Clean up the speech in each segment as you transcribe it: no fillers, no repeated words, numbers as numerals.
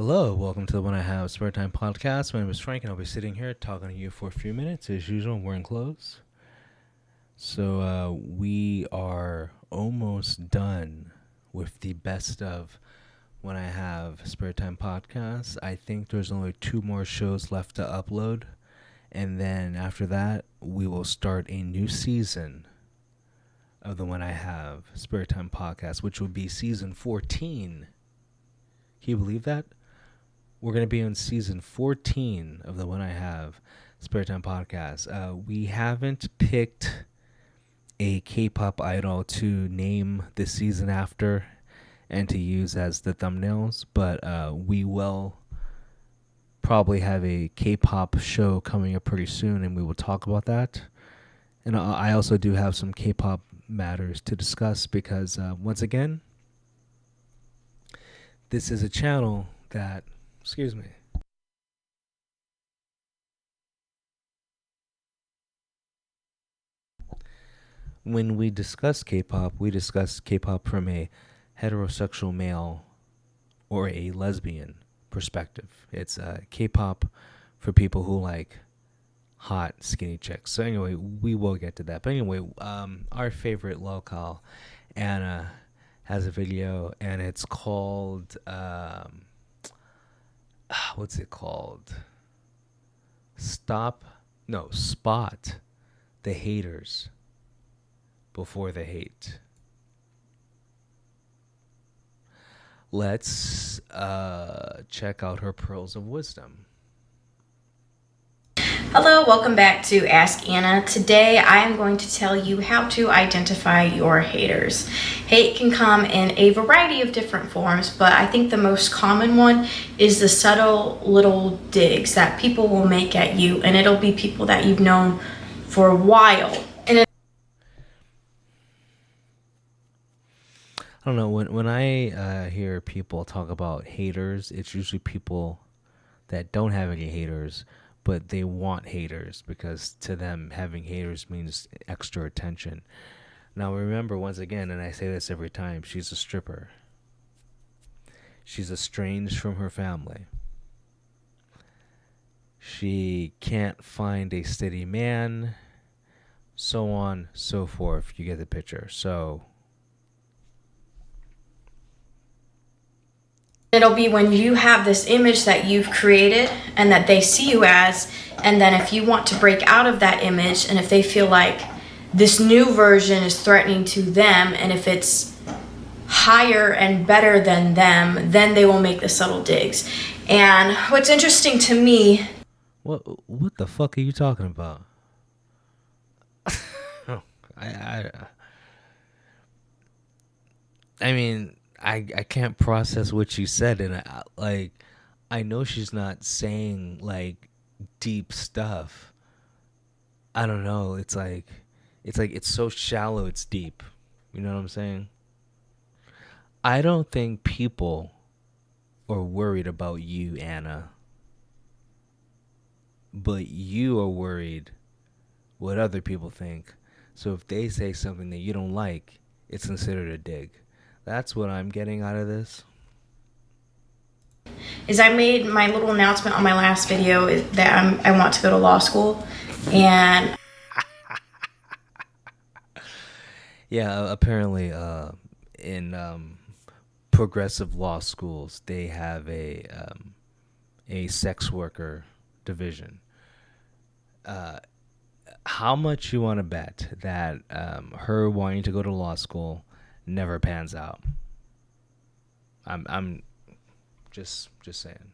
Hello, welcome to the When I Have Spare Time podcast. My name is Frank, and I'll be sitting here talking to you for a few minutes. As usual, I'm wearing clothes. So, we are almost done with the best of When I Have Spare Time podcast. I think there's only 2 more shows left to upload. And then after that, we will start a new season of the When I Have Spare Time podcast, which will be season 14. Can you believe that? We're going to be on season 14 of the When I Have Spare Time podcast. We haven't picked a K-pop idol to name this season after and to use as the thumbnails, but we will probably have a K-pop show coming up pretty soon, and we will talk about that. And I also do have some K-pop matters to discuss because, once again, this is a channel that... Excuse me. When we discuss K-pop, we discuss K-pop from a heterosexual male or a lesbian perspective. It's K-pop for people who like hot, skinny chicks. So anyway, we will get to that. But anyway, our favorite LoLcow, Anna, has a video, and it's called... what's it called? Spot the haters before the hate. Let's check out her pearls of wisdom. Hello, welcome back to Ask Anna. Today I am going to tell you how to identify your haters. Hate can come in a variety of different forms, but I think the most common one is the subtle little digs that people will make at you, and it'll be people that you've known for a while. I don't know, when I hear people talk about haters, it's usually people that don't have any haters, but they want haters because to them having haters means extra attention. Now remember, once again, and I say this every time, she's a stripper. She's estranged from her family. She can't find a steady man, so on, so forth. You get the picture. So It'll be when you have this image that you've created and that they see you as, and then if you want to break out of that image, and if they feel like this new version is threatening to them, and if it's higher and better than them, then they will make the subtle digs. And what's interesting to me... What the fuck are you talking about? I mean, I can't process what she said, and I know she's not saying like deep stuff. I don't know. It's like it's so shallow, it's deep. You know what I'm saying? I don't think people are worried about you, Anna, but you are worried what other people think. So if they say something that you don't like, it's considered a dig. That's what I'm getting out of this. Is I made my little announcement on my last video that I want to go to law school, and Yeah, apparently in progressive law schools, they have a sex worker division. How much you want to bet that her wanting to go to law school never pans out? I'm just saying.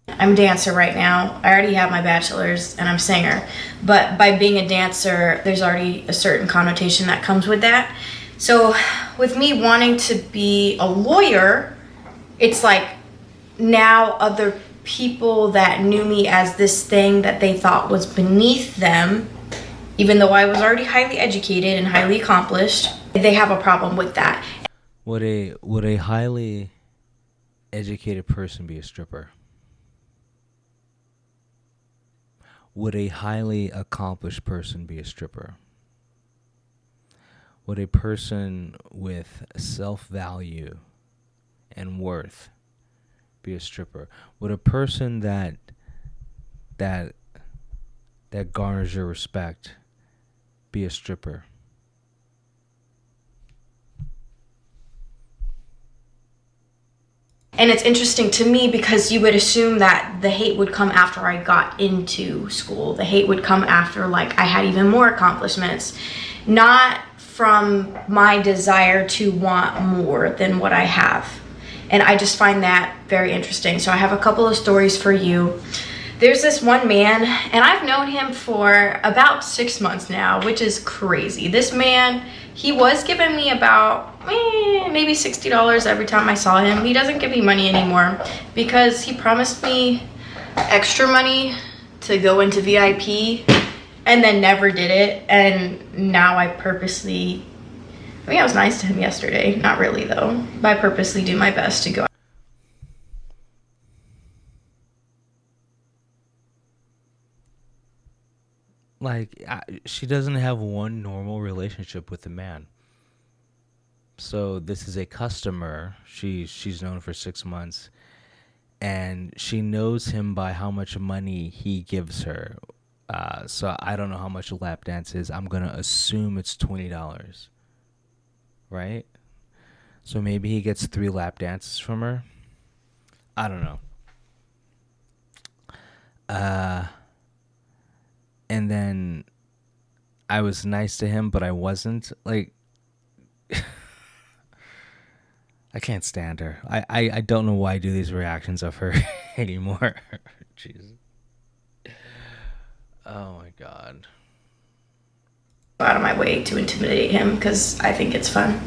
I'm a dancer right now. I already have my bachelor's and I'm a singer. But by being a dancer, there's already a certain connotation that comes with that. So with me wanting to be a lawyer, it's like now other people that knew me as this thing that they thought was beneath them, even though I was already highly educated and highly accomplished, they have a problem with that. Would a highly educated person be a stripper? Would a highly accomplished person be a stripper? Would a person with self-value and worth be a stripper? Would a person that that garners your respect be a stripper? And it's interesting to me because you would assume that the hate would come after I got into school. The hate would come after, like, I had even more accomplishments, not from my desire to want more than what I have. And I just find that very interesting. So I have a couple of stories for you. There's this one man, and I've known him for about 6 months now, which is crazy. This man, he was giving me about maybe $60 every time I saw him. He doesn't give me money anymore because he promised me extra money to go into VIP and then never did it. And now I was nice to him yesterday. Not really, though. But I purposely do my best to go. Like, she doesn't have one normal relationship with the man. So this is a customer. She's known for 6 months, and she knows him by how much money he gives her. So I don't know how much a lap dance is. I'm gonna assume it's $20, right? So maybe he gets 3 lap dances from her. I don't know. And then I was nice to him, but I wasn't. Like, I can't stand her. I don't know why I do these reactions of her anymore. Jeez. Oh my god. Out of my way to intimidate him because I think it's fun.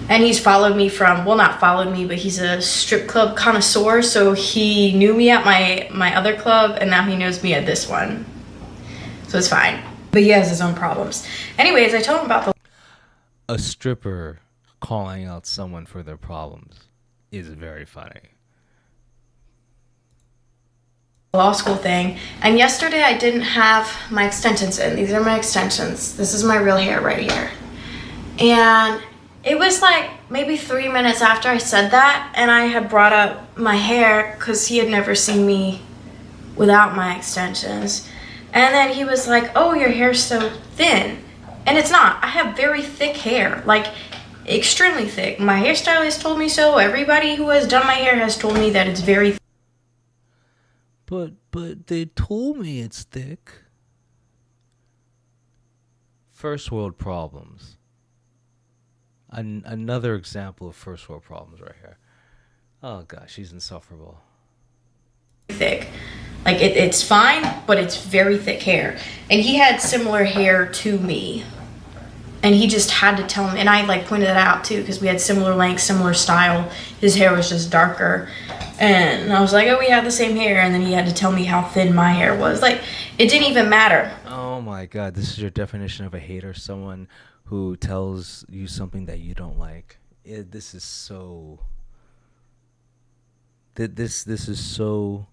And he's followed me from, well, not followed me, but he's a strip club connoisseur. So he knew me at my other club, and now he knows me at this one. So it's fine. But he has his own problems. Anyways, I told him about the A stripper calling out someone for their problems is very funny. law school thing. And yesterday I didn't have my extensions in. These are my extensions. This is my real hair right here. And it was like maybe 3 minutes after I said that, and I had brought up my hair because he had never seen me without my extensions. And then he was like, oh, your hair's so thin. And it's not. I have very thick hair, like extremely thick. My hairstylist told me so. Everybody who has done my hair has told me that it's very thick. But they told me it's thick. First world problems. Another example of first world problems right here. Oh gosh, she's insufferable. Thick. Like it's fine, but it's very thick hair. And he had similar hair to me. And he just had to tell me, and I like pointed that out too, because we had similar length, similar style. His hair was just darker. And I was like, oh, we have the same hair. And then he had to tell me how thin my hair was. Like, it didn't even matter. Oh my god, this is your definition of a hater. Someone who tells you something that you don't like. This is so... This is so...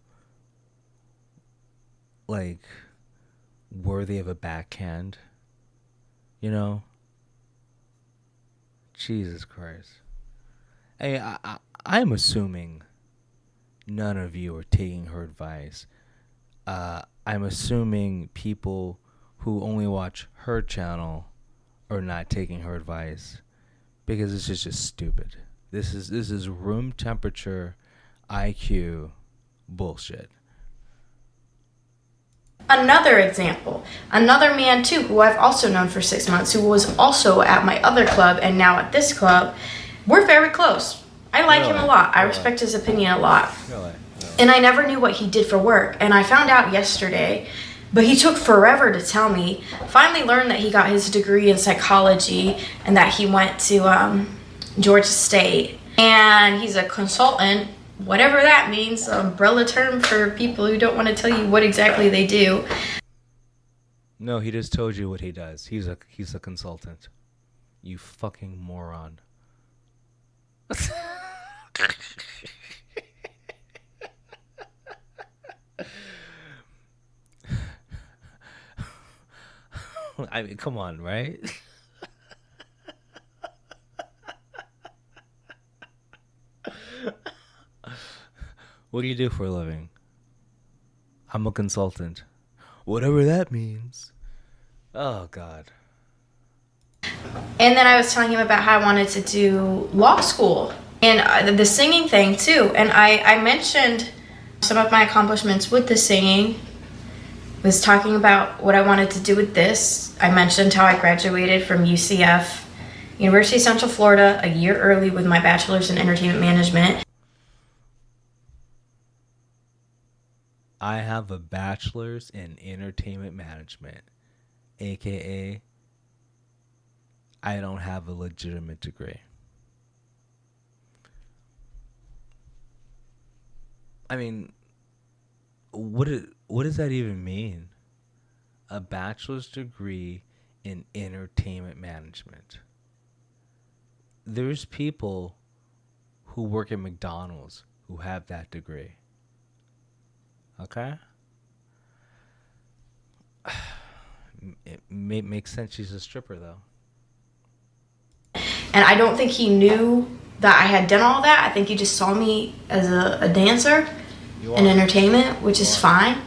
like... worthy of a backhand. You know? Jesus Christ. Hey, I'm assuming none of you are taking her advice. I'm assuming people who only watch her channel are not taking her advice, because this is just stupid. This is room temperature IQ bullshit. Another example, another man too, who I've also known for 6 months, who was also at my other club and now at this club. We're very close. I like him a lot. I respect his opinion a lot. And I never knew what he did for work. And I found out yesterday, but he took forever to tell me. Finally learned that he got his degree in psychology and that he went to Georgia State. And he's a consultant, whatever that means, umbrella term for people who don't want to tell you what exactly they do. No, he just told you what he does. He's a consultant. You fucking moron. I mean, come on, right? What do you do for a living? I'm a consultant. Whatever that means. Oh, God. And then I was telling him about how I wanted to do law school and the singing thing too. And I mentioned some of my accomplishments with the singing, was talking about what I wanted to do with this. I mentioned how I graduated from UCF, University of Central Florida, a year early with my bachelor's in entertainment management. I have a bachelor's in entertainment management, aka I don't have a legitimate degree. I mean, what does that even mean? A bachelor's degree in entertainment management. There's people who work at McDonald's who have that degree. Okay? It makes sense she's a stripper, though. And I don't think he knew that I had done all that. I think he just saw me as a dancer in entertainment, which is fine.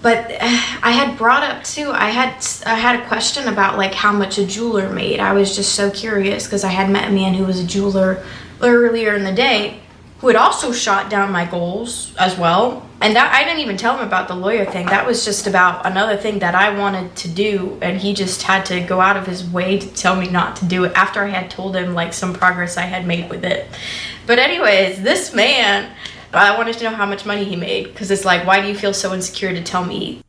But I had brought up too. I had a question about like how much a jeweler made. I was just so curious because I had met a man who was a jeweler earlier in the day, who had also shot down my goals as well. And that I didn't even tell him about the lawyer thing. That was just about another thing that I wanted to do, and he just had to go out of his way to tell me not to do it after I had told him like some progress I had made with it. But anyways, this man, I wanted to know how much money he made, because it's like, why do you feel so insecure to tell me?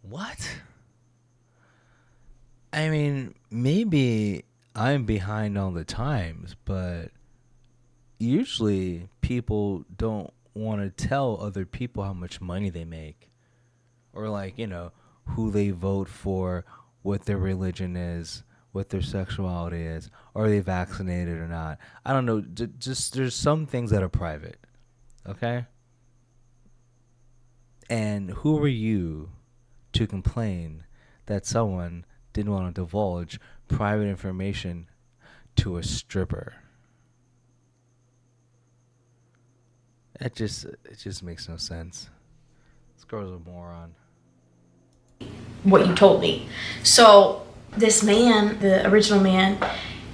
What? I mean, maybe I'm behind on the times, but usually people don't want to tell other people how much money they make, or like, who they vote for, what their religion is, what their sexuality is, are they vaccinated or not. I don't know. Just there's some things that are private, okay? And who are you to complain that someone didn't want to divulge private information to a stripper? It just makes no sense. This girl's a moron. What you told me. So this man, the original man,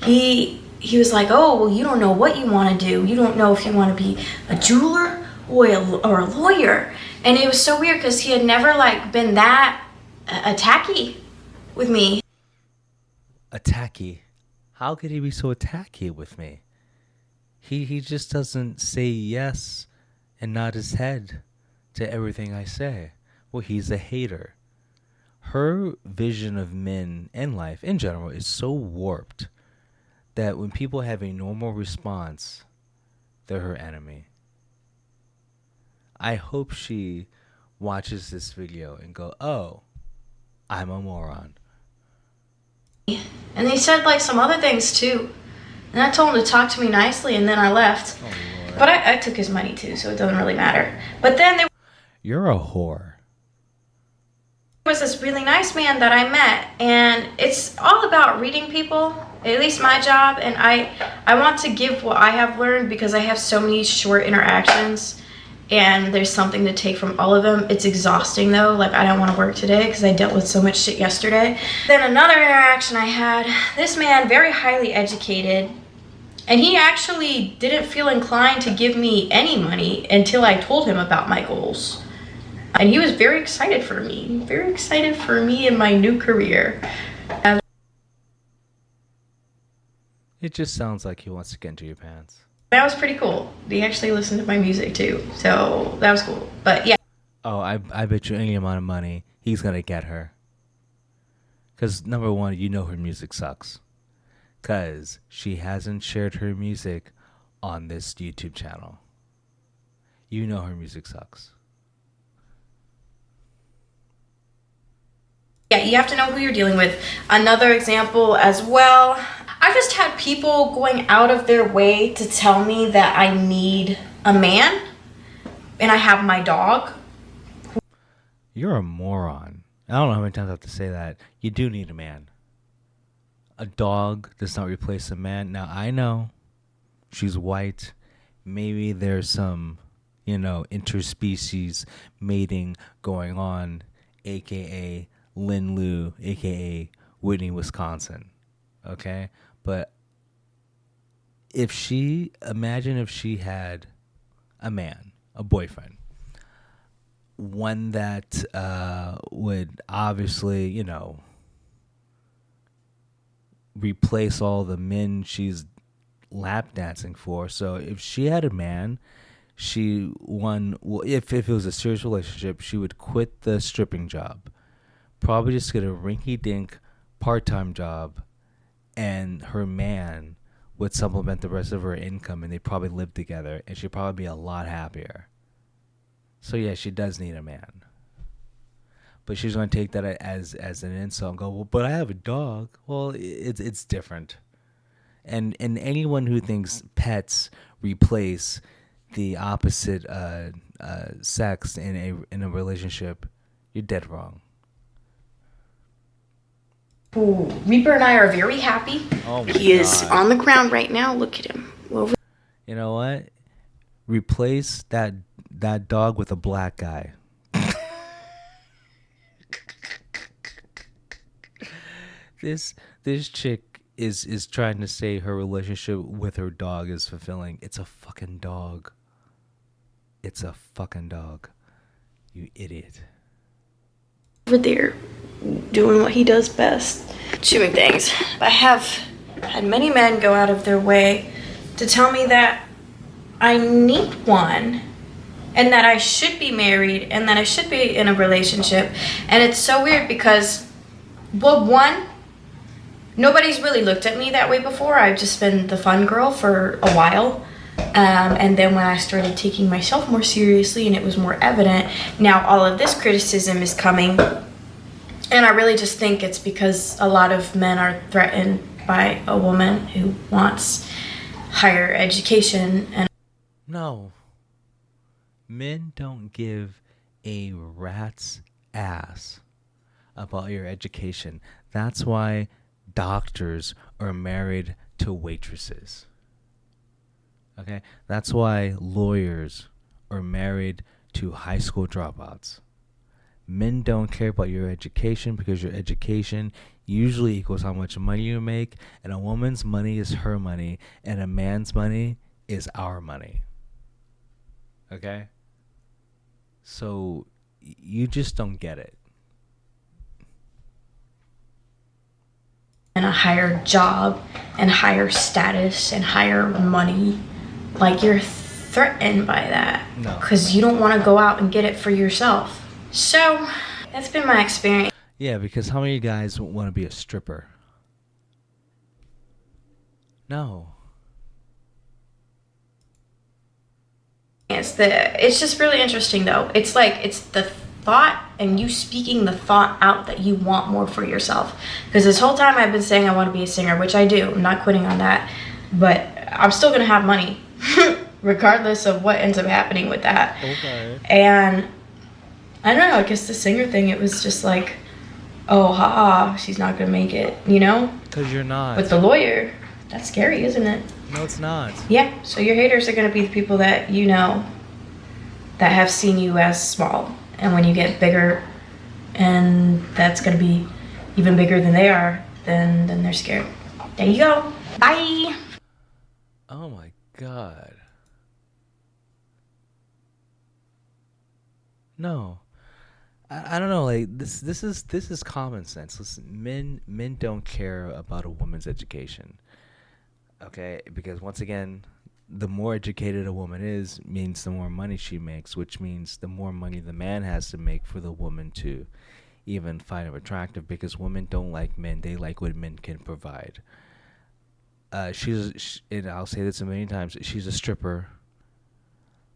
he was like, oh, well, you don't know what you want to do. You don't know if you want to be a jeweler or a lawyer. And it was so weird because he had never like been that attacky with me. Attacky? How could he be so attacky with me? He just doesn't say yes and nod his head to everything I say. Well, he's a hater. Her vision of men and life in general is so warped that when people have a normal response, they're her enemy. I hope she watches this video and go, oh, I'm a moron. And he said like some other things too. And I told him to talk to me nicely, and then I left. Oh, Lord. But I took his money too, so it doesn't really matter. But then there You're a whore. was this really nice man that I met, and it's all about reading people, at least my job, and I want to give what I have learned because I have so many short interactions, and there's something to take from all of them. It's exhausting though, like I don't want to work today because I dealt with so much shit yesterday. Then another interaction I had, this man, very highly educated, and he actually didn't feel inclined to give me any money until I told him about my goals. And he was very excited for me in my new career. It just sounds like he wants to get into your pants. That was pretty cool. He actually listened to my music too, so that was cool. But yeah. Oh, I bet you any amount of money he's going to get her. Because, number one, you know her music sucks. Because she hasn't shared her music on this YouTube channel. You know her music sucks. Yeah, you have to know who you're dealing with. Another example as well, I've just had people going out of their way to tell me that I need a man, and I have my dog. You're a moron. I don't know how many times I have to say that. You do need a man. A dog does not replace a man. Now, I know she's white maybe there's some, interspecies mating going on, aka Lin Lu, aka Whitney, Wisconsin. Okay? But imagine if she had a man, a boyfriend, one that would obviously, replace all the men she's lap dancing for. So if she had a man, if it was a serious relationship, she would quit the stripping job, probably just get a rinky dink part time job, and her man would supplement the rest of her income, and they'd probably live together, and she'd probably be a lot happier. So yeah, she does need a man. But she's going to take that as an insult and go, well, but I have a dog. Well, it's different. And anyone who thinks pets replace the opposite sex in a relationship, you're dead wrong. Ooh, Reaper and I are very happy. Oh my He is God. on the ground right now. Look at him. Over. You know what? Replace that dog with a black guy. This chick is trying to say her relationship with her dog is fulfilling. It's a fucking dog. It's a fucking dog. You idiot. Over there, doing what he does best, chewing things. I have had many men go out of their way to tell me that I need one and that I should be married and that I should be in a relationship. And it's so weird because, well, one, nobody's really looked at me that way before. I've just been the fun girl for a while. And then when I started taking myself more seriously and it was more evident, now all of this criticism is coming. And I really just think it's because a lot of men are threatened by a woman who wants higher education. And No. Men don't give a rat's ass about your education. That's why doctors are married to waitresses. Okay? That's why lawyers are married to high school dropouts. Men don't care about your education because your education usually equals how much money you make, and a woman's money is her money, and a man's money is our money. Okay? So you just don't get it. a higher job and higher status and higher money, like you're threatened by that. No. Because you don't want to go out and get it for yourself. So that's been my experience. Yeah, because how many guys want to be a stripper? No. It's just really interesting though. It's like it's the thought and you speaking the thought out that you want more for yourself. Because this whole time I've been saying I want to be a singer, which I do. I'm not quitting on that. But I'm still going to have money regardless of what ends up happening with that. Okay. And I don't know, I guess the singer thing, it was just like, oh, haha, she's not going to make it, you know? Because you're not. But the lawyer, that's scary, isn't it? No, it's not. Yeah, so your haters are going to be the people that you know that have seen you as small. And when you get bigger and that's going to be even bigger than they are, then they're scared. There you go. Bye. Oh my God. No. I don't know, like this is common sense. Listen, men don't care about a woman's education. Okay? Because once again, the more educated a woman is means the more money she makes, which means the more money the man has to make for the woman to even find him attractive, because women don't like men, they like what men can provide. And I'll say this a million times, she's a stripper.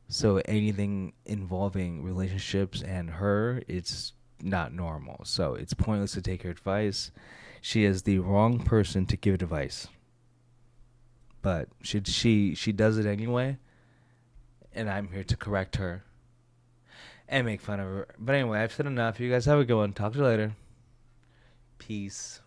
So anything involving relationships and her, it's not normal. So it's pointless to take her advice. She is the wrong person to give advice. But she does it anyway, and I'm here to correct her and make fun of her. But anyway, I've said enough. You guys have a good one. Talk to you later. Peace.